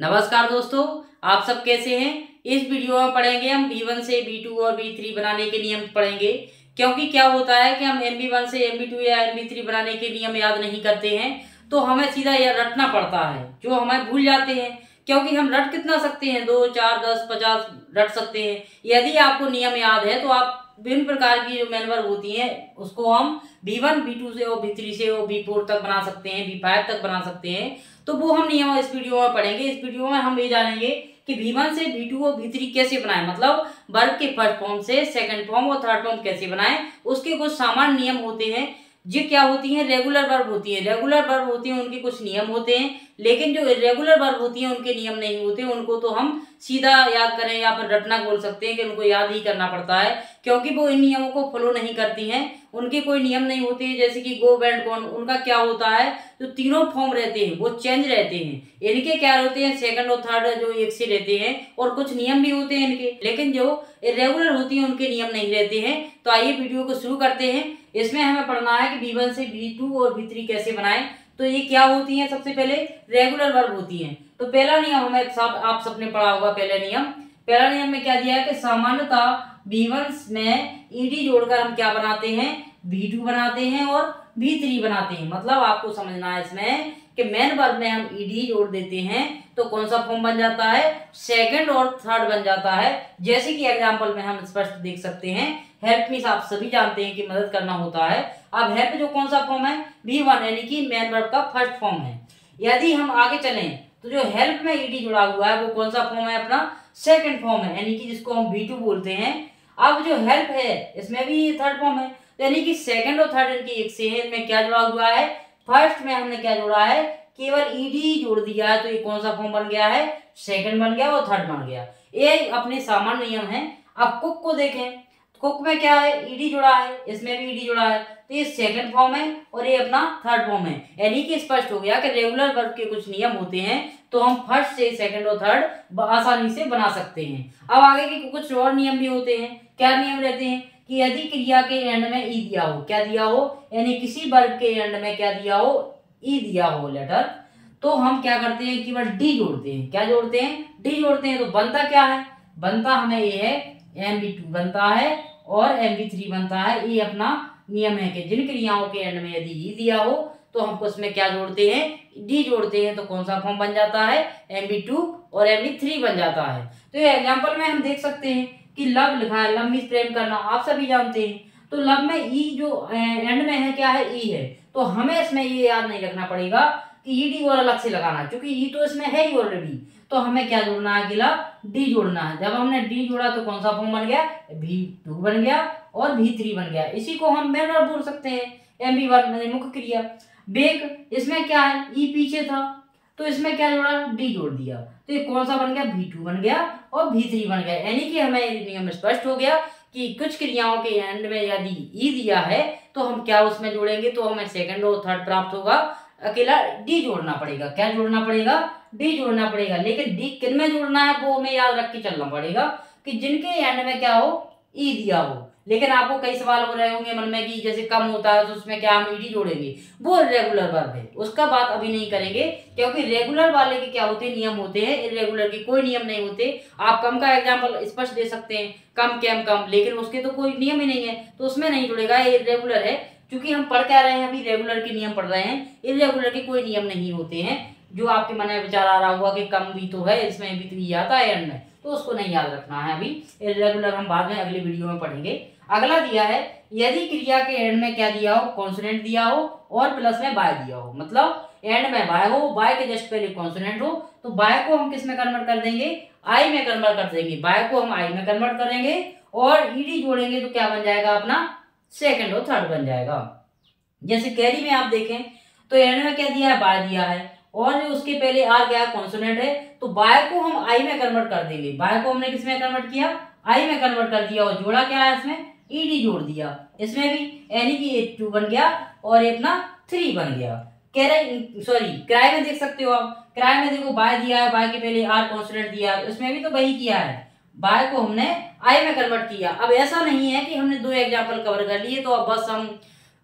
नमस्कार दोस्तों, आप सब कैसे हैं। इस वीडियो में पढ़ेंगे हम B1 से B2 और B3 बनाने के नियम पढ़ेंगे। क्योंकि क्या होता है कि हम MB1 से MB2 या MB3 बनाने के नियम याद नहीं करते हैं, तो हमें सीधा यह रटना पड़ता है, जो हमें भूल जाते हैं। क्योंकि हम रट कितना सकते हैं, 2, 4, 10, 50 रट सकते हैं। यदि आपको नियम याद है तो आप विभिन्न प्रकार की जो मैन वर्ब होती हैं उसको हम B1, B2 से और B3 से और B4 तक बना सकते हैं, B5 तक बना सकते हैं। तो वो हम नियम इस वीडियो में पढ़ेंगे। इस वीडियो में हम ये जानेंगे कि B1 से B2 और B3 कैसे बनाएं, मतलब वर्ब के फर्स्ट फॉर्म से सेकंड फॉर्म और थर्ड फॉर्म कैसे बनाएं। उसके कुछ सामान्य नियम होते हैं। ये क्या होती हैं, रेगुलर वर्ब होती है। रेगुलर वर्ब होती है उनके कुछ नियम होते हैं, लेकिन जो इरेगुलर वर्ब होती है उनके नियम नहीं होते। उनको तो हम सीधा याद करें या फिर रटना बोल सकते हैं कि उनको याद ही करना पड़ता है, क्योंकि वो इन नियमों को फॉलो नहीं करती हैं। उनके कोई नियम नहीं होते हैं। जैसे कि गो, वेंट, गॉन, उनका क्या होता है, जो तीनों फॉर्म रहते हैं वो चेंज रहते हैं। इनके क्या रहते हैं, सेकंड और थर्ड जो एक से रहते हैं, और कुछ नियम भी होते हैं इनके, लेकिन जो इरेगुलर होती है उनके नियम नहीं रहते हैं। तो आइए वीडियो को शुरू करते हैं। इसमें हमें पढ़ना है कि B1 से B2 और B3 कैसे बनाएं। तो ये क्या होती हैं, सबसे पहले रेगुलर वर्ब होती हैं। तो पहला नियम हमें आप सबने पढ़ा होगा। पहला नियम में क्या दिया है कि सामान्यतः B1 में ईडी जोड़कर हम क्या बनाते हैं, B2 बनाते हैं और B3 बनाते हैं। मतलब आपको समझना है इसमें कि मेन वर्ब में हम ईडी जोड़ देते हैं तो कौन सा फॉर्म बन जाता है, सेकंड और थर्ड बन जाता है। जैसे कि एग्जांपल में हम स्पष्ट देख सकते हैं, हेल्प मीन्स आप सभी जानते हैं कि मदद करना होता है। अब हेल्प जो कौन सा फॉर्म है, B1, यानी कि मेन वर्ब का फर्स्ट फॉर्म है। यदि हम आगे चलें तो जो हेल्प में ईडी जुड़ा हुआ है वो कौन सा फॉर्म है, अपना सेकंड फॉर्म है, यानी कि जिसको हम B2 बोलते हैं। अब जो हेल्प है इसमें भी थर्ड फॉर्म है, यानी कि सेकंड और थर्ड इनकी एक से है। इनमें क्या जुड़ा हुआ है, फर्स्ट में हमने क्या जोड़ा है, केवल ईडी जोड़ दिया है। तो ये कौन सा फॉर्म बन गया है, सेकंड बन गया और थर्ड बन गया। ये अपने सामान्य नियम है। अब कुक को देखें, कुक में क्या है, ईडी जुड़ा है, इसमें भी ईडी जुड़ा है, तो ये सेकंड फॉर्म है और ये अपना थर्ड फॉर्म है। यानी कि स्पष्ट हो गया कि रेगुलर वर्ब के कुछ नियम होते हैं, तो हम फर्स्ट से सेकंड और थर्ड आसानी से बना सकते हैं। अब आगे के कुछ और नियम भी होते हैं। क्या नियम रहते हैं कि यदि क्रिया के एंड में ई दिया हो, क्या दिया हो, यानी किसी वर्ब के एंड में क्या दिया हो, ई दिया हो लेटर, तो हम क्या करते हैं, केवल डी जोड़ते हैं। क्या जोड़ते हैं, डी जोड़ते हैं। तो बनता क्या है, बनता हमें ये है MB2 बनता है और MB3 बनता है। ये अपना नियम है कि जिन क्रियाओं के एंड में यदि ई दिया हो तो हमको उसमें क्या जोड़ते हैं, डी जोड़ते हैं। तो कौन सा फॉर्म बन जाता है, MB2 और MB3 बन जाता है। तो ये एग्जांपल में हम देख सकते हैं कि लव लिखा है, लव मीन्स प्रेम करना, आप सभी जानते हैं। तो लव में ई जो एंड में है क्या है, ई है। तो हमें इसमें ये याद नहीं रखना पड़ेगा कि ईडी और अलग से लगाना, क्योंकि ई तो इसमें है ही ऑलरेडी। तो हमें क्या जोड़ना है, अकेला डी जोड़ना है। जब हमने डी जोड़ा तो कौन सा फॉर्म बन गया, B2 बन गया और B3 बन गया। इसी को हम मेन वर्ब बोल सकते हैं, MB1 मुख्य क्रिया। बेक, इसमें क्या है, ई पीछे था तो इसमें क्या जोड़ा, डी जोड़ दिया, तो ये कौन सा बन गया, B2 बन गया और B3 बन गया। यानी कि हमें नियम स्पष्ट हो गया कि कुछ क्रियाओं के एंड में यदि ई दिया है तो हम क्या उसमें जोड़ेंगे, तो हमें सेकंड और थर्ड प्राप्त होगा। अकेला डी जोड़ना पड़ेगा। क्या जोड़ना पड़ेगा, डी जोड़ना पड़ेगा। लेकिन डी किन में जोड़ना है वो हमें याद रख के चलना पड़ेगा कि जिनके एंड में क्या हो, ई दिया हो। लेकिन आपको कई सवाल हो रहे होंगे मन में कि जैसे कम होता है तो उसमें क्या हम ईडी जोड़ेंगे, वो रेगुलर वर्ब है, उसका बात अभी नहीं करेंगे। क्योंकि रेगुलर वाले के क्या होते हैं, नियम होते हैं। इरेगुलर के कोई नियम नहीं होते। आप कम का एग्जांपल स्पष्ट दे सकते हैं, कम कैम कम, लेकिन उसके तो कोई नियम ही नहीं है, तो उसमें नहीं जुड़ेगा, ये इरेगुलर है। क्योंकि हम पढ़ क्या रहे हैं, अभी रेगुलर के नियम पढ़ रहे हैं। इरेगुलर के कोई नियम नहीं होते हैं। जो आपके मन में विचार आ रहा हुआ कि कम भी तो है, इसमें भी तो ये आता है एंड में, तो उसको नहीं याद रखना है अभी। इरेगुलर हम बाद में अगले वीडियो में पढ़ेंगे। अगला दिया है, यदि क्रिया के एंड में क्या दिया हो, कॉन्सोनेंट दिया हो और प्लस में बाय दिया हो। मतलब एंड में बाय हो, बाय के जस्ट पहले कॉन्सोनेंट हो, तो बाय को हम किस में कन्वर्ट कर देंगे, आई में कन्वर्ट कर देंगे। बाय को हम आई में कन्वर्ट करेंगे और ईडी जोड़ेंगे तो क्या बन जाएगा, अपना सेकंड और थर्ड बन जाएगा। जैसे कैरी में आप देखें तो एंड में क्या दिया है, बाय दिया है और उसके पहले आर क्या है, कॉन्सोनेंट है। तो बाय को हम आई में कन्वर्ट कर देंगे। बाय को हमने किस में कन्वर्ट किया, आई में कन्वर्ट कर दिया और जोड़ा क्या है, इसमें ईडी जोड़ दिया। इसमें भी यानी कि 2 बन गया और अपना 3 बन गया। क्राई में देख सकते हो आप, क्राई में देखो बाय दिया है, बाय के पहले आर कॉन्सोनेंट दिया है, उसमें भी तो वही किया है, बाय को हमने आई में कन्वर्ट किया। अब ऐसा नहीं है कि हमने 2 एग्जाम्पल कवर कर लिए तो अब बस हम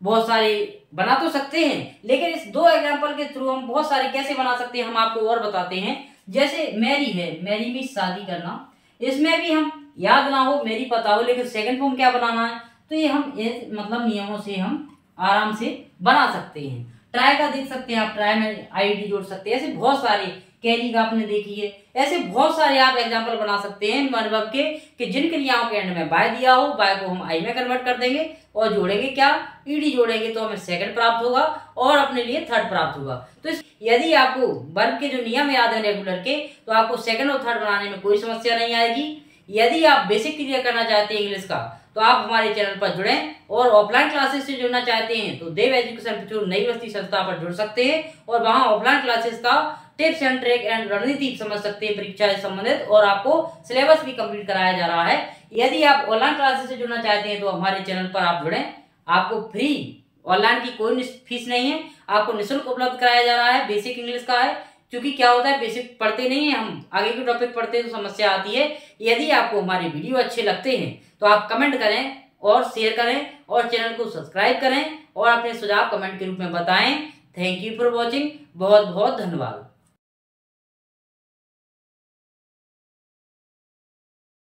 बहुत सारे बना तो सकते हैं, लेकिन इस 2 एग्जाम्पल के थ्रू हम बहुत सारे कैसे बना सकते हैं हम आपको और बताते हैं। जैसे मैरी है, मैरी में शादी करना, इसमें भी हम याद ना हो, मेरी पता हो, लेकिन सेकंड फॉर्म क्या बनाना है, तो ये हम मतलब नियमों से हम आराम से बना सकते हैं। ट्राई का देख सकते हैं आप, ट्राई में आईडी जोड़ सकते हैं। ऐसे बहुत सारे, कैरी का आपने देखी है, ऐसे बहुत सारे आप एग्जांपल बना सकते हैं मतलब के कि जिन क्रियाओं के एंड में बाय दिया हो, बाय को हम आई में कन्वर्ट कर देंगे और जोड़ेंगे क्या, ईडी जोड़ेंगे तो हमें सेकंड प्राप्त होगा और अपने लिए थर्ड प्राप्त होगा। तो यदि आपको वर्ब के जो नियम याद है रेगुलर के, तो आपको सेकंड और थर्ड बनाने में कोई समस्या नहीं आएगी। यदि आप बेसिक क्लियर करना चाहते हैं इंग्लिश का, तो आप हमारे चैनल पर जुड़ें, और ऑफलाइन क्लासेस से जुड़ना चाहते हैं तो देव एजुकेशन जो नई बस्ती संस्था पर जुड़ सकते हैं और वहां ऑफलाइन क्लासेस का टिप्स एंड ट्रिक एंड रणनीति समझ सकते हैं परीक्षा से संबंधित, और आपको सिलेबस भी कंप्लीट कराया जा रहा है। यदि आप ऑनलाइन क्लासेस से जुड़ना चाहते हैं तो हमारे चैनल पर आप जुड़ें, आपको फ्री, ऑनलाइन की कोई फीस नहीं है, आपको निःशुल्क उपलब्ध कराया जा रहा है। बेसिक इंग्लिश का है, क्योंकि क्या होता है बेसिक पढ़ते नहीं है हम, आगे के टॉपिक पढ़ते हैं तो समस्या आती है। यदि आपको हमारे वीडियो अच्छे लगते हैं तो आप कमेंट करें और शेयर करें और चैनल को सब्सक्राइब करें और अपने सुझाव कमेंट के रूप में बताएं। थैंक यू फॉर वॉचिंग, बहुत बहुत धन्यवाद।